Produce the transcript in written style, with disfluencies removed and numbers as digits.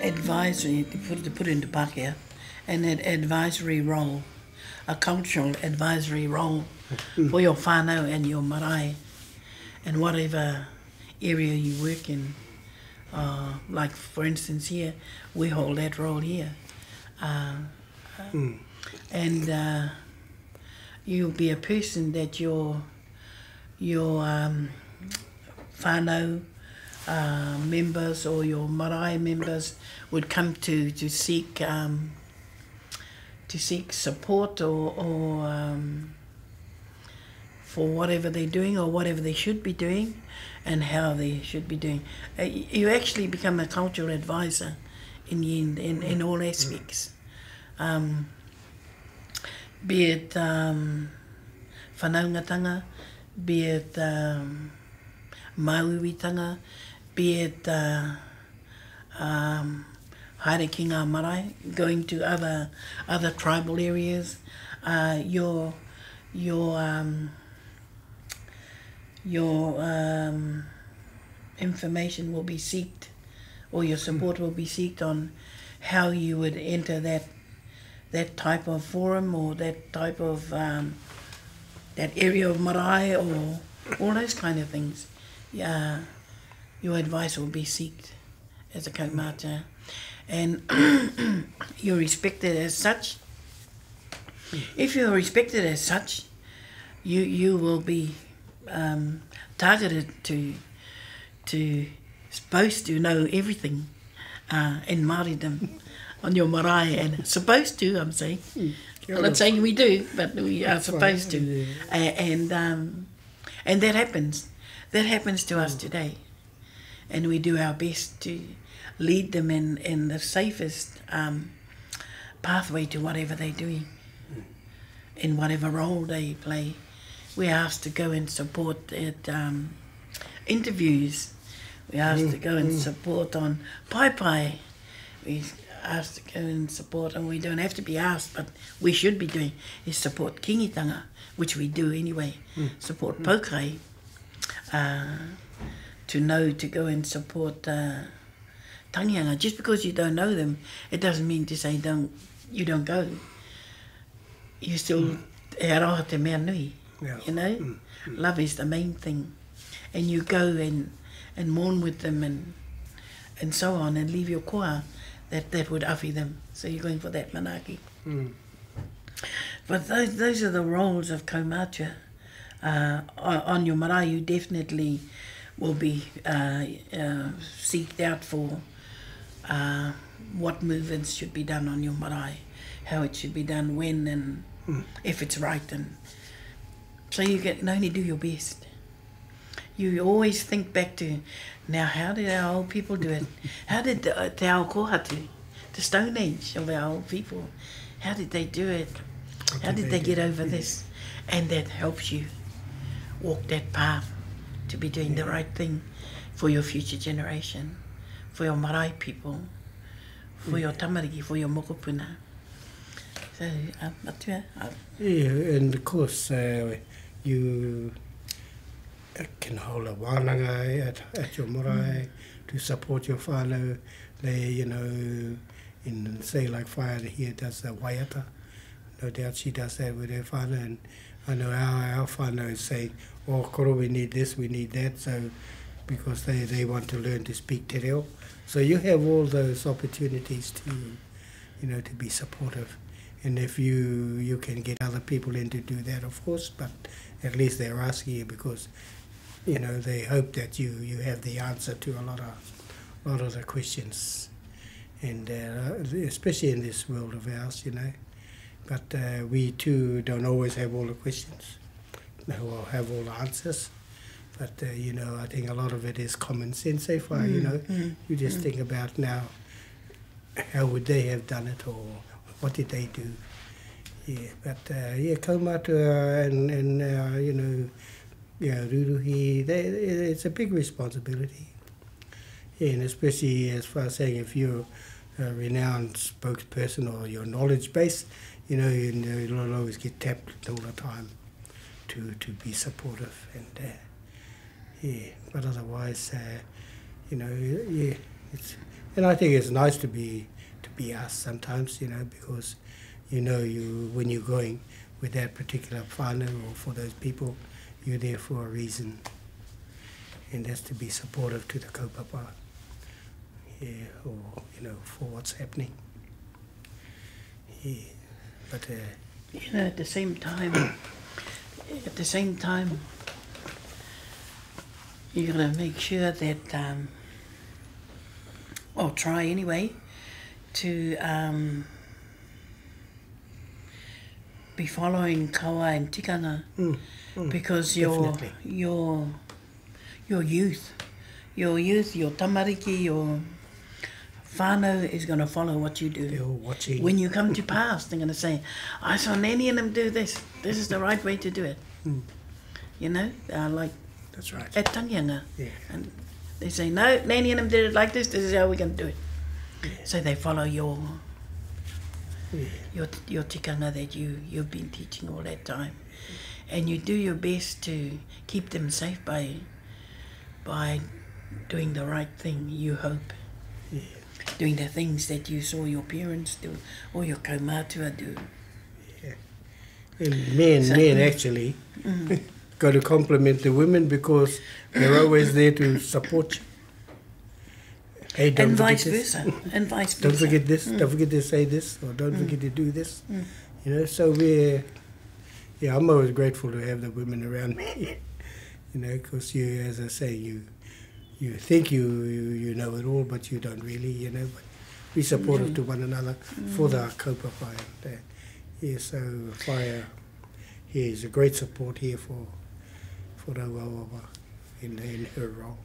advisory, to put into Pākehā, an advisory role, a cultural advisory role for your whānau and your marae, and whatever area you work in. Like, for instance, here, we hold that role here. And you'll be a person that your whānau members or your marae members would come to seek support or for whatever they're doing or whatever they should be doing and how they should be doing. You actually become a cultural advisor in the end, in all aspects. Be it whanaungatanga, be it mauiwitanga, be it haere ki ngā marae, going to other tribal areas. Your information will be sought, or your support will be sought on how you would enter that type of forum or that type of that area of marae or all those kind of things. Your advice will be sought as a kaumatua, and you're respected as such. If you're respected as such, you will be targeted to supposed to know everything in Māoridom on your marae, and supposed to, I'm saying. I'm not saying we do, but we are supposed to. And that happens. That happens to us today. And we do our best to lead them in the safest pathway to whatever they're doing, in whatever role they play. We're asked to go and support at interviews. We're asked to go and support on pai. We're asked to go and support, and we don't have to be asked, but we should be doing, is support kingitanga, which we do anyway. Support paukai, to go and support tangianga. Just because you don't know them, it doesn't mean to say you don't go. You still e aroha te mea nui, you know? Love is the main thing. And you go and mourn with them and so on, and leave your koa that would awhi them. So you're going for that manaki. But those are the roles of kaumatua. On your marae, you definitely will be seeked out for what movements should be done on your marae, how it should be done, when, and if it's right. And so you can only do your best. You always think back to, now how did our old people do it? How did te ao kohatu, the Stone Age of our old people, how did they do it? How did they get over this? And that helps you walk that path to be doing the right thing for your future generation, for your marae people, for your tamariki, for your mokopuna. So, matua. Yeah, and of course, you can hold a wānanga at your marae to support your whānau. They, you know, in say like Whaia here does the waiata. No doubt she does that with her whānau, and I know our whānau is saying, oh, koro, we need this, we need that, so because they want to learn to speak te reo. So you have all those opportunities to, you know, to be supportive. And if you can get other people in to do that, of course, but at least they're asking you because, you know, they hope that you have the answer to a lot of the questions, and especially in this world of ours, you know. But we too don't always have all the questions, or have all the answers. But you know, I think a lot of it is common sense. So far, you know, you just think about now, how would they have done it, or what did they do? Yeah, but yeah, kaumatua and you know, yeah, ruruhi, it's a big responsibility. Yeah, and especially as far as saying, if you're a renowned spokesperson or your knowledge base, you know, you'll always get tapped all the time to be supportive, and yeah, but otherwise, you know, yeah, And I think it's nice to be us sometimes, you know, because you know when you're going with that particular whānau or for those people, you're there for a reason. And that's to be supportive to the kaupapa, yeah, or, you know, for what's happening. Yeah, but... you know, at the same time, you got to make sure that, or try anyway, to be following kawa and tikanga, because your youth, your tamariki, your whānau is going to follow what you do. They're all watching. When you come to pass, they're going to say, I saw Nanny and them do this. This is the right way to do it. You know, like That's right. at Tanyanga. Yeah. And they say, no, Nanny and them did it like this. This is how we're going to do it. Yeah. So they follow your tikanga that you've been teaching all that time. And you do your best to keep them safe by doing the right thing, you hope. Yeah. Doing the things that you saw your parents do or your kaumatua do. Yeah. And men actually got to compliment the women because they're always there to support you. Hey, And vice versa. Don't forget this. Don't forget to say this, or don't forget to do this. You know, so I'm always grateful to have the women around me. You know, because you, as I say, you think you know it all, but you don't really. You know, but we supportive to one another for the kaupapa. Yeah, so Whaia here is a great support here for Rauawaawa in her role.